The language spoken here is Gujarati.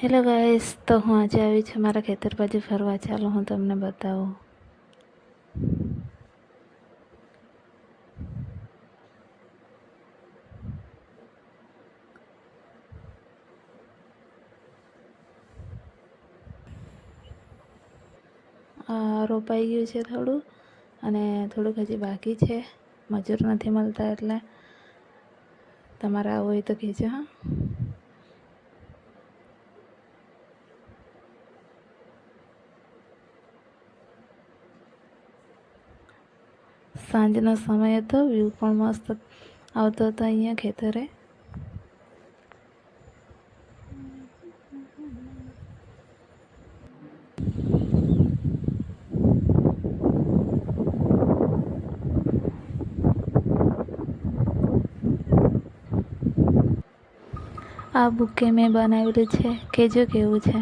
હેલો ગાઈસ, તો હું આજે આવી છું મારા ખેતર બાજુ ફરવા. ચાલો હું તમને બતાવું. રોપાઈ ગયું છે થોડું, અને થોડુંક હજી બાકી છે. મજૂર નથી મળતા, એટલે તમારે આવું હોય તો કહેજો. હા, સાંજનો સમય હતો, વ્યૂ પણ મસ્ત આવતો હતો અહીંયા ખેતરે. આ બુકે મેં બનાવેલું છે, કહેજો કેવું છે.